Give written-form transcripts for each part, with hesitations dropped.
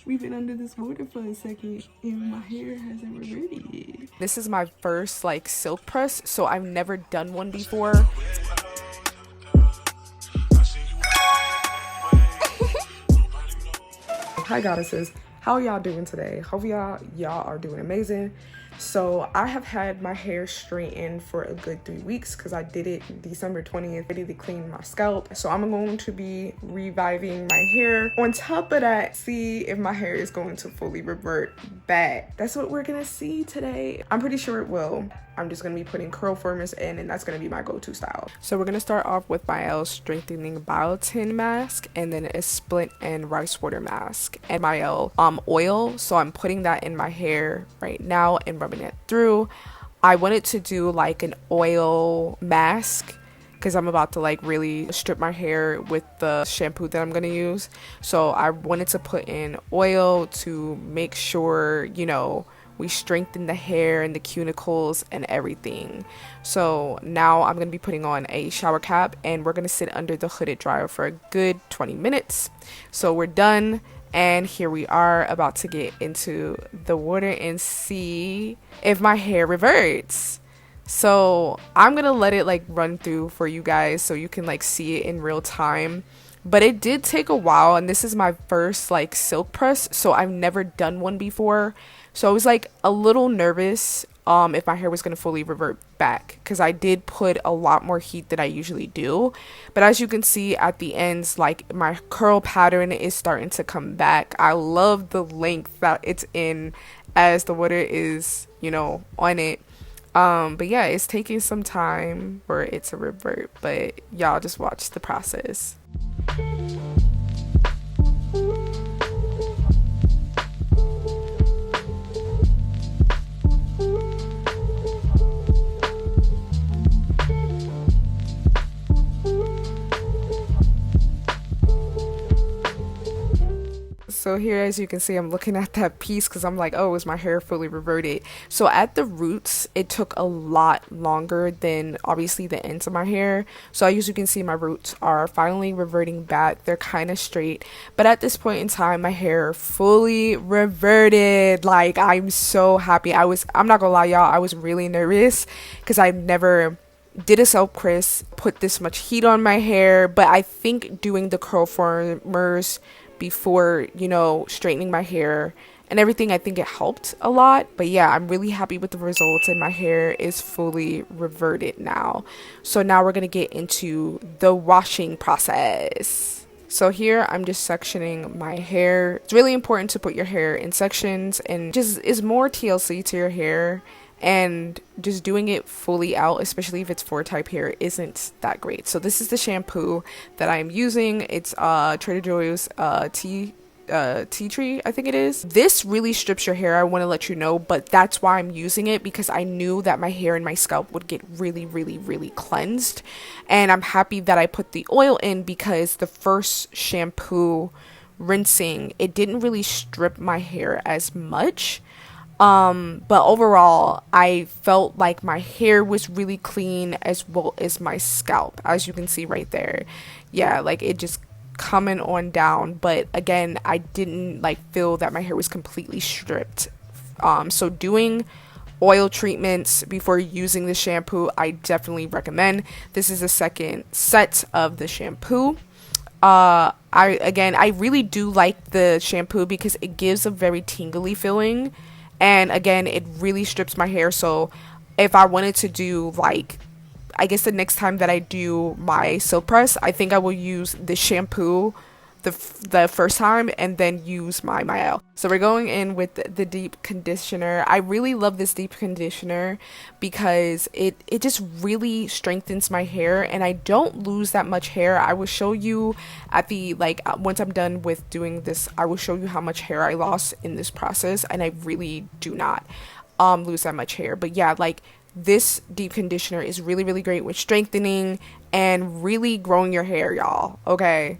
We've been under this water for a second and my hair hasn't reverted. This is my first like silk press, so I've never done one before. Hi goddesses, how are y'all doing today? Hope y'all are doing amazing. So I have had my hair straightened for a good 3 weeks because I did it December 20th, ready to clean my scalp. So I'm going to be reviving my hair. On top of that, see if my hair is going to fully revert back. That's what we're gonna see today. I'm pretty sure it will. I'm just gonna be putting curl formers in, and that's gonna be my go-to style. So we're gonna start off with my L strengthening biotin mask, and then a split and rice water mask, and my L oil. So I'm putting that in my hair right now and rubbing it through. I wanted to do like an oil mask because I'm about to like really strip my hair with the shampoo that I'm gonna use. So I wanted to put in oil to make sure, you know, we strengthen the hair and the cuticles and everything. So now I'm gonna be putting on a shower cap and we're gonna sit under the hooded dryer for a good 20 minutes. So we're done. And here we are about to get into the water and see if my hair reverts. So I'm gonna let it like run through for you guys so you can like see it in real time. But it did take a while, and this is my first like silk press, so I've never done one before. So I was like a little nervous if my hair was gonna fully revert back because I did put a lot more heat than I usually do. But as you can see at the ends, like my curl pattern is starting to come back. I love the length that it's in as the water is, you know, on it. But yeah, it's taking some time for it to revert, but y'all just watch the process. So here, as you can see, I'm looking at that piece because I'm like, oh, is my hair fully reverted? So at the roots, it took a lot longer than obviously the ends of my hair. So as you can see, my roots are finally reverting back. They're kind of straight. But at this point in time, my hair fully reverted. Like, I'm so happy. I'm not gonna lie, y'all, I was really nervous because I've never did a self press, put this much heat on my hair. But I think doing the curl formers before, you know, straightening my hair and everything, I think it helped a lot. But yeah, I'm really happy with the results and my hair is fully reverted now. So now we're gonna get into the washing process. So here I'm just sectioning my hair. It's really important to put your hair in sections and just is more TLC to your hair, and just doing it fully out, especially if it's 4 type hair, isn't that great. So this is the shampoo that I'm using. It's Trader Joe's tea tree, I think it is. This really strips your hair, I want to let you know, but that's why I'm using it, because I knew that my hair and my scalp would get really cleansed. And I'm happy that I put the oil in because the first shampoo rinsing, it didn't really strip my hair as much. But overall, I felt like my hair was really clean as well as my scalp, as you can see right there. Yeah, like it just coming on down. But again, I didn't like feel that my hair was completely stripped. So doing oil treatments before using the shampoo, I definitely recommend. This is the second set of the shampoo. I really do like the shampoo because it gives a very tingly feeling. And again, it really strips my hair. So if I wanted to do like, I guess the next time that I do my silk press, I think I will use the shampoo the first time and then use my L. So we're going in with the deep conditioner. I really love this deep conditioner because it just really strengthens my hair and I don't lose that much hair. I will show you at the once I'm done with doing this, I will show you how much hair I lost in this process, and I really do not lose that much hair. But yeah, like this deep conditioner is really great with strengthening and really growing your hair, y'all. Okay.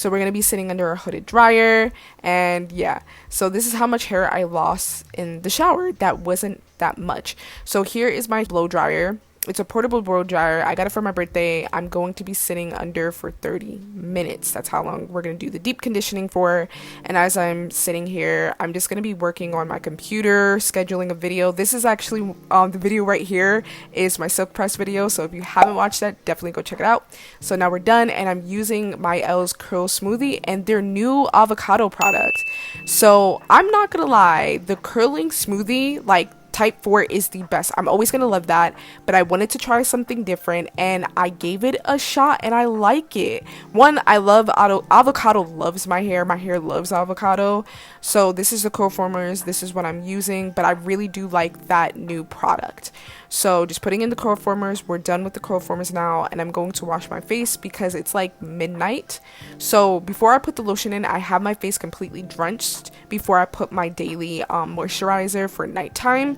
So we're going to be sitting under a hooded dryer. And yeah, so this is how much hair I lost in the shower. That wasn't that much. So here is my blow dryer. It's a portable blow dryer. I got it for my birthday. I'm going to be sitting under for 30 minutes. That's how long we're going to do the deep conditioning for. And as I'm sitting here, I'm just going to be working on my computer, scheduling a video. This is actually the video right here is my silk press video. So if you haven't watched that, definitely go check it out. So now we're done, and I'm using my L's Curl Smoothie and their new avocado product. So I'm not going to lie, the curling smoothie, like, Type 4 is the best. I'm always going to love that, but I wanted to try something different, and I gave it a shot, and I like it. One, I love avocado loves my hair. My hair loves avocado. So this is the curl formers. This is what I'm using, but I really do like that new product. So just putting in the curl formers. We're done with the curl formers now, and I'm going to wash my face because it's like midnight. So before I put the lotion in, I have my face completely drenched before I put my daily moisturizer for nighttime.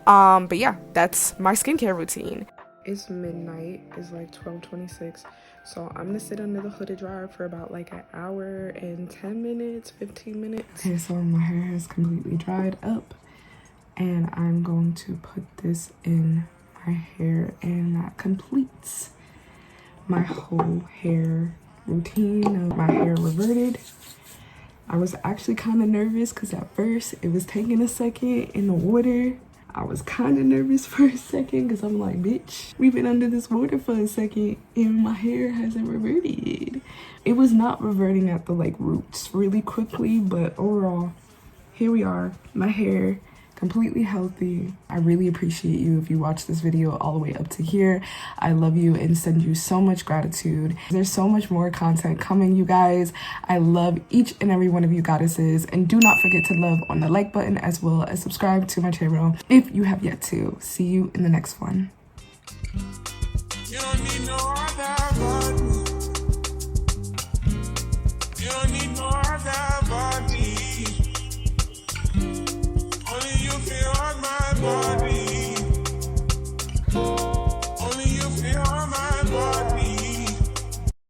But yeah, that's my skincare routine. It's midnight. It's like 12:26. So I'm gonna sit under the hooded dryer for about like an hour and 10 minutes, 15 minutes. Okay, so my hair has completely dried up, and I'm going to put this in my hair, and that completes my whole hair routine. My hair reverted. I was actually kind of nervous because at first it was taking a second in the water. I was kind of nervous for a second because I'm like, bitch, we've been under this water for a second and my hair hasn't reverted. It was not reverting at the like roots really quickly, but overall, here we are. My hair completely healthy. I really appreciate you if you watch this video all the way up to here. I love you and send you so much gratitude. There's so much more content coming, you guys. I love each and every one of you goddesses, and do not forget to love on the like button as well as subscribe to my channel if you have yet to. See you in the next one. You don't need no other.